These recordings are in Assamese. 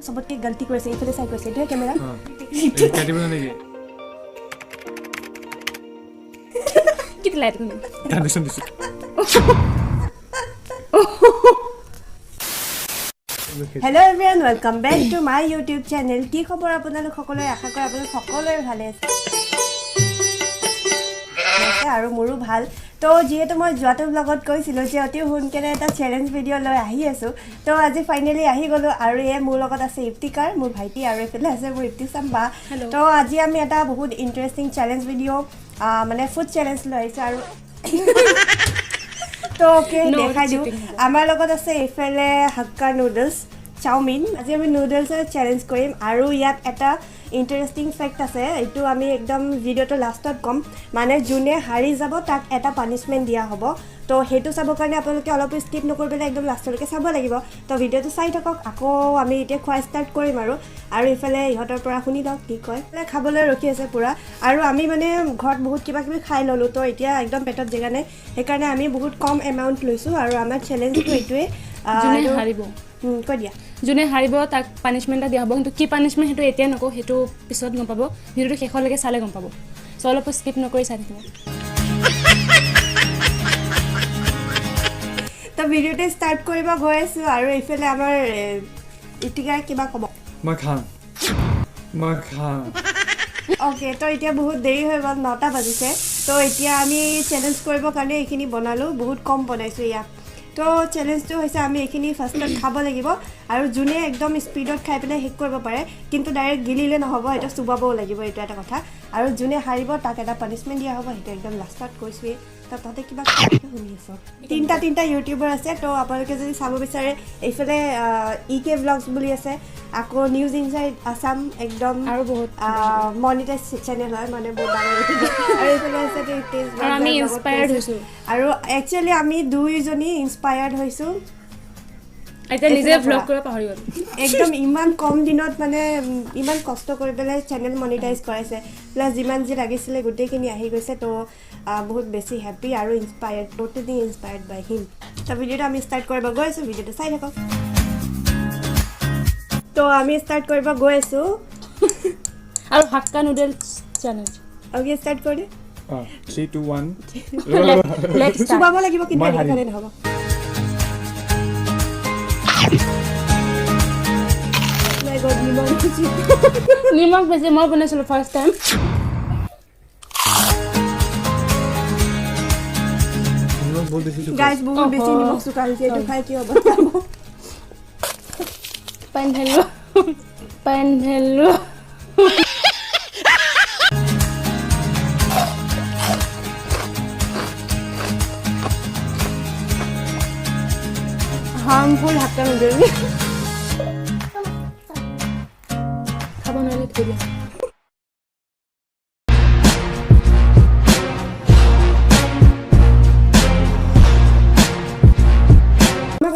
सबतके गलती কৰিছে ইফালে চাই কৰিছে দেই ক্যামেৰা কাটিব নেকি কিত লাইট কোন কন্ডিশন দিছে Hello everyone, welcome back to my YouTube channel. কি খবৰ আপোনালোক সকলোৰে আশা কৰোঁ আপোনালোক সকলোৰে ভালে আছে আৰু মোৰো ভাল তো যেহেতু মই যোৱাটো ব্লগত কৈছিলোঁ যে অতি সোনকালে এটা চেলেঞ্জ ভিডিঅ' লৈ আহি আছোঁ তো আজি ফাইনেলি আহি গ'লোঁ আৰু এই মোৰ লগত আছে ইফতিকাৰ মোৰ ভাইটি আৰু এইফালে আছে মোৰ ইফতিছাম বা তো আজি আমি এটা বহুত ইণ্টাৰেষ্টিং চেলেঞ্জ ভিডিঅ' মানে ফুড চেলেঞ্জ লৈ আহিছোঁ আৰু তো ওকে দেখাই দিওঁ আমাৰ লগত আছে এইফালে হাক্কা নুডলছ চাওমিন আজি আমি নুডলছৰ চেলেঞ্জ কৰিম আৰু ইয়াত এটা ইণ্টাৰেষ্টিং ফেক্ট আছে এইটো আমি একদম ভিডিঅ'টো লাষ্টত ক'ম মানে যোনে হাৰি যাব তাক এটা পানিছমেণ্ট দিয়া হ'ব তো সেইটো চাবৰ কাৰণে আপোনালোকে অলপ স্কিপ নকৰি পেলাই একদম লাষ্টলৈকে চাব লাগিব তো ভিডিঅ'টো চাই থাকক আকৌ আমি এতিয়া খোৱা ষ্টাৰ্ট কৰিম আৰু ইফালে ইহঁতৰ পৰা শুনি লওক কি কয় খাবলৈ ৰখি আছে পূৰা আৰু আমি মানে ঘৰত বহুত কিবা কিবি খাই ল'লোঁ তো এতিয়া একদম পেটত জেগা নাই সেইকাৰণে আমি বহুত কম এমাউণ্ট লৈছোঁ আৰু আমাৰ চেলেঞ্জটো এইটোৱে হাৰিব কৈ দিয়া যোনে হাৰিব তাক পানিছমেণ্ট এটা দিয়া হ'ব কিন্তু কি পানিছমেণ্ট সেইটো এতিয়া নকওঁ সেইটো পিছত গম পাব ভিডিঅ'টো শেষলৈকে চালে গম পাব চ' অলপ স্কিপ নকৰি চাই থাকিব তো ভিডিঅ'টো ষ্টাৰ্ট কৰিব গৈ আছোঁ আৰু এইফালে আমাৰ ইফতিকাৰ কিবা ক'ব মই খাম অ'কে তো এতিয়া বহুত দেৰি হৈ গ'ল 9টা বাজিছে তো এতিয়া আমি চেলেঞ্জ কৰিবৰ কাৰণে এইখিনি বনালোঁ বহুত কম বনাইছোঁ ইয়াক তো চেলেঞ্জটো হৈছে আমি এইখিনি ফাৰ্ষ্টত খাব লাগিব আৰু যোনে একদম স্পীডত খাই পেলাই শেষ কৰিব পাৰে কিন্তু ডাইৰেক্ট গিলিলে নহ'ব এটা চুবাবও লাগিব এইটো এটা কথা আৰু যোনে হাৰিব তাক এটা পানিছমেণ্ট দিয়া হ'ব সেইটো একদম লাষ্টত কৈছোঁৱেই তো তাতে কিবা শুনি আছোঁ তিনিটা ইউটিউবাৰ আছে তো আপোনালোকে যদি চাব বিচাৰে এইফালে কে ব্লগছ বুলি আছে আকৌ নিউজ ইনচাইড আছাম একদম আৰু বহুত মনিটাইজ চেনেল হয় মানে বহুত ডাঙৰ আৰু এইফালে আছে আমি ইনস্পায়াৰ্ড হৈছোঁ আৰু একচুৱেলি আমি দুইজনী ইনস্পায়াৰ্ড হৈছোঁ এতিয়া নিজে ব্লগ কৰিব পাহৰি গ'ল একদম ইমান কম দিনত মানে ইমান কষ্ট কৰি পেলাই চেনেল মনিটাইজ কৰাইছে প্লাছ যিমান যি লাগিছিলে গোটেইখিনি আহি গৈছে তো বহুত বেছি হেপ্পী আৰু inspired totally inspired by him তো ভিডিঅ'টো আমি ষ্টাৰ্ট কৰিব গৈ আছোঁ ভিডিঅ'টো চাই থাকক তো আমি ষ্টাৰ্ট কৰিব গৈ আছোঁ আৰু hakka noodles challenge okay start কৰি দে 3 2 1 চুবাব লাগিব কিন্তু এনেকৈ নহ'ব নিমখ বেছি মই বনাইছিলোঁ ফাৰ্ষ্ট টাইম গাইজ বহুত বেছি নিমখ চোকা হৈছে এইটো খাই কি হ'ব পান ভেলো হাৰ্মফুল হাক্কা নুডলছ খাব নোৱাৰিলে থৈ দিয়া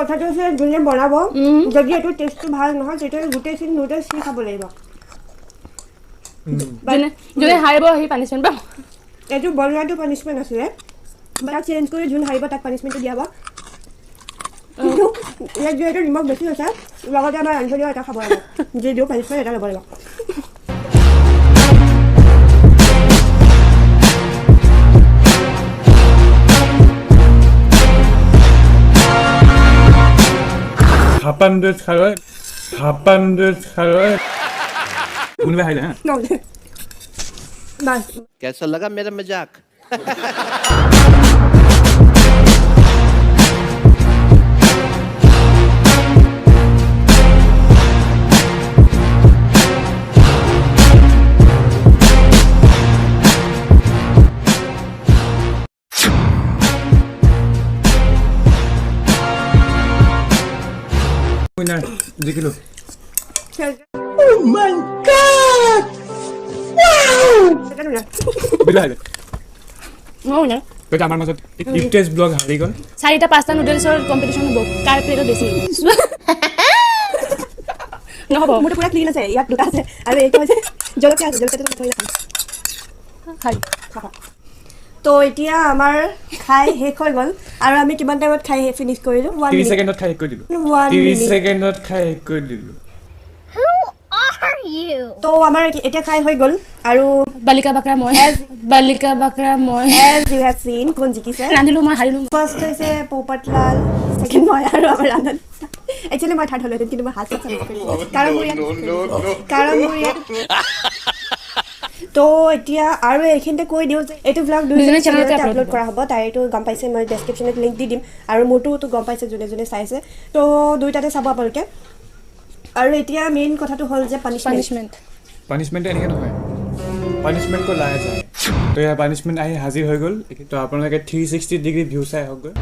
কথাটো হৈছে যোনে বনাব যদি এইটো টেষ্টটো ভাল নহয় তেতিয়া গোটেইখিনি নুডলছ সি খাব লাগিব যোনে হাৰিব সি পানিছমেণ্ট পাব এইটো বনোৱাটো পানিছমেণ্ট আছিলে তাক চেঞ্জ কৰি যোন হাৰিব তাক পানিছমেণ্টটো দিয়া হ'ব ইয়াত যিহেতু নিমখ বেছি হৈছে লগতে আমাৰ ৰান্ধনীও এটা খাব লাগিব যি দিওঁ পানিছমেণ্ট এটা ল'ব লাগিব হাপ্পা নুডলছ খালে কোনোবাই খাই যায় বাস कैसा लगा मेरा मजाक winner জিকিলো Oh my god! Wow! বিলাই নহয় তো আমাৰ মাজত ইফটেছ ব্লগ হাৰি গ'ল 4-5টা নুডলছৰ কম্পিটিশ্যন হ'ব কাৰ প্লেটত বেছি নহ'ব মোৰতো পুৰা ক্লিন আছে ইয়াত দুটা আছে আৰু এইটো হৈছে জলকীয়া আছে জলকীয়াটো থৈ ৰাখিম খাই তো এতিয়া আমাৰ খাই শেষ হৈ গ'ল আৰু আমি কিমান টাইমত খাই ফিনিশ কৰিলোঁ 30 সেকেন্ডত খাই শেষ কৰি দিলোঁ 30 সেকেন্ডত খাই শেষ কৰি দিলোঁ তো আমাৰ এটা খাই হৈ গ'ল আৰু বালিকা বাকৰা মই as you have seen কোন জিকিছে ৰান্ধিলো মই হাৰিলো ফাৰ্ষ্ট হৈছে পৌপাটলাল সেকেন্ড মই আৰু আমাৰ ৰান্ধন একচুৱেলি মই থাৰ্ড হ'লো কিন্তু মই হাত চাত কাৰণ মোৰ ইয়াত তো এতিয়া আৰু এইখিনিতে কৈ দিওঁ যে এইটো ব্লগ দুজনে চেনেলতে আপলোড কৰা হ'ব তাই এইটো গম পাইছে মই ডেছক্ৰিপশ্যনত লিংক দি দিম আৰু মোৰতো গম পাইছে যোনে যোনে চাইছে তো দুইটাতে চাব আপোনালোকে আৰু এতিয়া মেইন কথাটো হ'ল যে পানিশমেণ্ট এনেকৈ নহয় পানিশমেণ্টকৈ লাহে যায় তো ইয়াৰ পানিশমেণ্ট আহি হাজিৰ হৈ গ'ল তো আপোনালোকে 360 ডিগ্ৰী ভিউ চাই হওকগৈ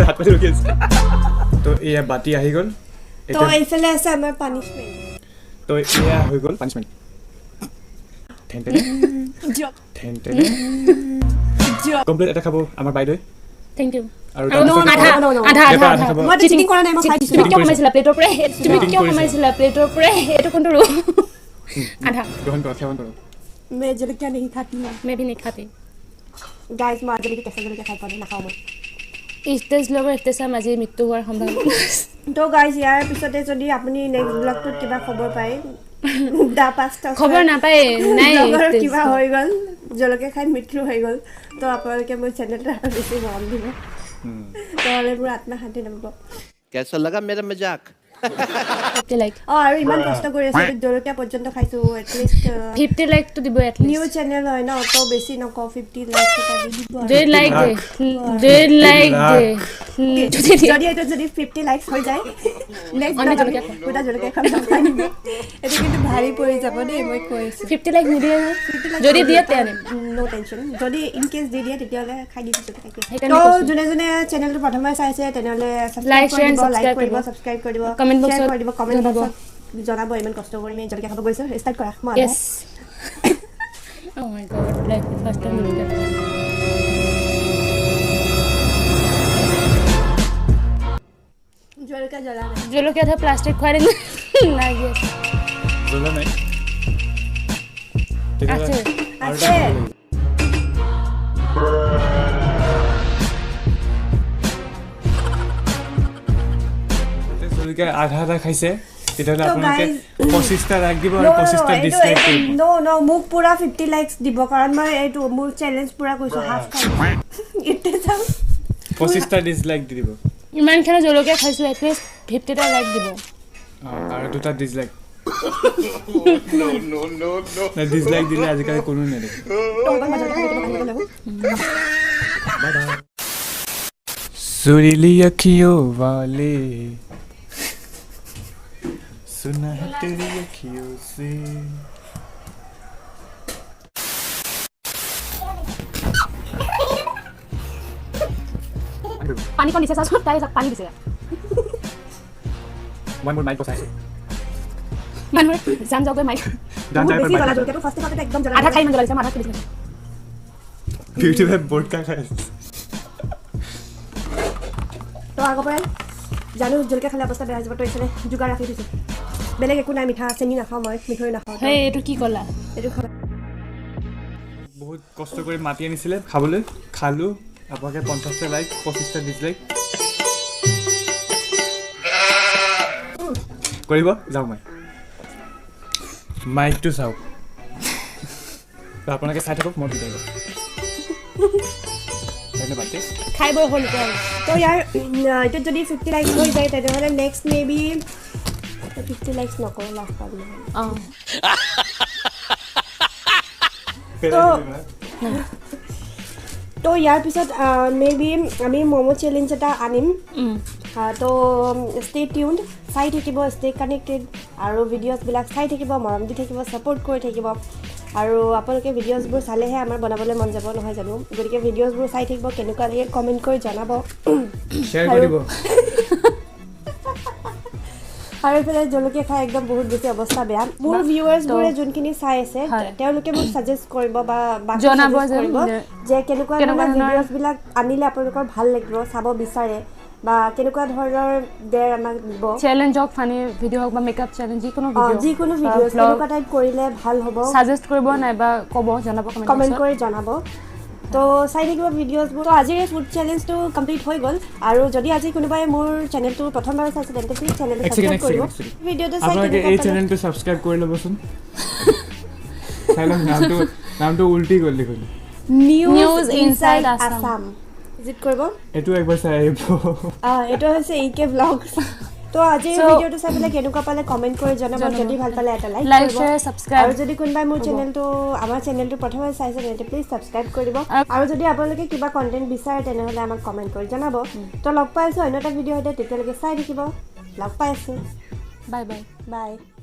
হাত পাতি ৰখি আছে তো এয়া বাতি আহি গ'ল তো এইফালে আছে আমাৰ পানিশমেণ্ট তো এয়া হৈ গ'ল পানিশমেণ্ট কমপ্লিট এটা খাব আমাৰ বাইদেউ থ্যাংক ইউ আৰু আধা মই চিটিং কৰা নাই মই খাই দিছো তুমি কিয় কমাইছিলা প্লেটৰ পৰা এইটো কোনটো ৰো আধা গ্ৰহণ কৰক मैं जलकिया नहीं खाती हूँ मैं भी नहीं खाती गाइस मैं जलकिया कैसे जलकिया खाई पानी ना खाओ मैं ইফতেজ লগৰ ইফতেছাৰ মাজে মৃত্যু হোৱাৰ সম্ভাৱনা তো গাইস ইয়াৰ পিছতে যদি আপুনি নেক্সট ব্লগটোত কিবা খবৰ পায় দা পাঁচটা খবৰ নাপায় নাই কিবা হৈ গ'ল জলকিয়া খাই মৃত্যু হৈ গ'ল তো আপোনালোকে মোৰ চেনেলটো আৰু বেছি মৰম দিব নহ'লে মোৰ আত্মা শান্তি নাপাব कैसा लगा मेरा मजाक লাইক আৰু ইমান কষ্ট কৰি আছো জলকিয়া পৰ্যন্ত খাইছো এটলিষ্ট 50 লাইক তো দিব এটলিষ্ট নিউ চেনেল হয় ন তো বেছি নকওঁ 50 লাইক এটা দি দিব যদি এটা যদি 50 লাইকস হৈ যায় নেক্সট পুৰা জলকিয়া খাম এটা কিন্তু ভাৰী পৰি যাব দেই মই কৈ আছো 50 লাইক নিদিয়ে যদি দিয়ে তে নো টেনচন যদি ইন কেস দি দিয়ে তেতিয়াহ'লে খাই দিম তো যোনে যোনে চেনেলটো প্ৰথমে চাইছে তেনেহ'লে লাইক কৰিব সাবস্ক্ৰাইব কৰিব কমেন্ট বক্সত কমেন্ট বক্সত জনাব ইমান কষ্ট কৰি আমি জলকিয়া খাব গৈছো ষ্টাৰ্ট কৰা মই yes oh my god like the first time jolokia থা প্লাষ্টিক খুৱাই দিলে লাগে জ্বলা নাই আছে জলকিয়া আধা খাইছে তেতিয়াহ'লে আপোনালোকে 25টা লাইক দিব আৰু 25টা ডিসলাইক কৰিব নো মোক পুৰা 50 লাইকস দিব কাৰণ মই এইটো মোৰ চ্যালেঞ্জ পুৰা কৈছো হাফ খাই ইতে যাও 25টা ডিসলাইক দি দিব ইমান খানা জলকিয়া খাইছো এটলিষ্ট 50টা লাইক দিব আৰু দুটা ডিসলাইক নো না ডিসলাইক দিলে আজিকালি কোনো নেদেখে सुरीली अखियों वाले सुना है तेरी अखियों से पानी को नीचे सा ताई सब पानी दिसे वन मोर माइक बसाइছো मान मोर जान जाओगे माइक जान जाए বেছি पर জ্বলা माइक জলকিয়াটো ফাৰ্ষ্ট খাওঁতে একদম জ্বলা आधा खाई मन जलाइছে आधा खाई ब्यूटी में बोर्ड का खाए তো আগৰ পৰাই জানো জলকিয়া খালে অৱস্থা বেয়া হৈ যাব তো এইফালে যোগাৰ ৰাখি থৈছো বেলেগ একো নাই মিঠা চেনি নাখাওঁ মই মিঠৈ নাখাওঁ হে এটো কি কলা এইটো খাব বহুত কষ্ট কৰি মাতি আনিছিলে খাবলৈ খালো আপোনাকে 50টা লাইক 25টা ডিসলাইক কৰিব যাও মই মাইকটো চাও আপোনাকে চাই থাকক মই বিদায় লওঁ ধন্যবাদ খাই বই হল তো ইয়াৰ এটা যদি 50 লাইকস হৈ যায় তেতিয়াহ'লে নেক্সট মেবি 50 লাইকস নকৰো লাষ্ট পাম তো ইয়াৰ পিছত মেবি আমি মমো চ্যালেঞ্জ এটা আনিম তো ষ্টে টিউনড চাই থাকিব ষ্টে কানেক্টেড আৰু ভিডিঅ'ছবিলাক চাই থাকিব মৰম দি থাকিব ছাপোৰ্ট কৰি থাকিব আৰু আপোনালোকে ভিডিঅ'ছবোৰ চালেহে আমাৰ বনাবলৈ মন যাব নহয় জানো গতিকে ভিডিঅ'ছবোৰ চাই থাকিব কেনেকুৱা লাগে কমেণ্ট কৰি জনাব শ্বেয়াৰ কৰিব আৰু এইফালে জলকীয়া খাই একদম বহুত বেছি অৱস্থা বেয়া মোৰ ভিউৱাৰ্ছবোৰে যোনখিনি চাই আছে তেওঁলোকে মোক সাজেষ্ট কৰিব বা জনাব যে কেনেকুৱা ধৰণৰ ভিডিঅ'ছবিলাক আনিলে আপোনালোকৰ ভাল লাগিব চাব বিচাৰে বা কেনেকুৱা ধৰণৰ দেৰ আমাক দিব চ্যালেঞ্জ হক ফানি ভিডিও হক বা মেকআপ চ্যালেঞ্জ যিকোনো ভিডিও কেনেকুৱা টাইপ কৰিলে ভাল হ'ব সাজেষ্ট কৰিব নাই বা কব জনাব কমেন্ট কৰি জনাব তো তো চাই থাকিব ভিডিঅ'ছবোৰ তো আজিৰ এই ফুড চেলেঞ্জটো কমপ্লিট হৈ গ'ল আৰু যদি আজি কোনোবাই মোৰ চেনেলটো প্ৰথমবাৰ চাইছে তেন্তে প্লিজ চেনেলটো সাবস্ক্ৰাইব কৰিব ভিডিঅ'টো চাই আপোনালোকে এই চেনেলটো সাবস্ক্ৰাইব কৰি ল'বচোন চাই লওক নামটো উল্টি গ'ল দেখোন নিউজ ইনসাইড আসাম ভিজিট কৰিব এইটো একবাৰ চাই আহিব এইটো হৈছে ইকে ব্লগছ তো আজিৰ ভিডিঅ'টো চাই পেলাই কেনেকুৱা পালে কমেণ্ট কৰি জনাব যদি ভাল পালে এটা লাইক শ্বেয়াৰ সাবস্ক্ৰাইব আৰু যদি কোনোবাই মোৰ চেনেলটো আমাৰ চেনেলটো প্ৰথমে চাইছে তেন্তে প্লিজ সাবস্ক্ৰাইব কৰি দিব আৰু যদি আপোনালোকে কিবা কণ্টেণ্ট বিচাৰে তেনেহ'লে আমাক কমেণ্ট কৰি জনাব তো লগ পাই আছোঁ অন্য এটা ভিডিঅ' সৈতে তেতিয়ালৈকে চাই থাকিব লগ পাই আছোঁ বাই বাই বাই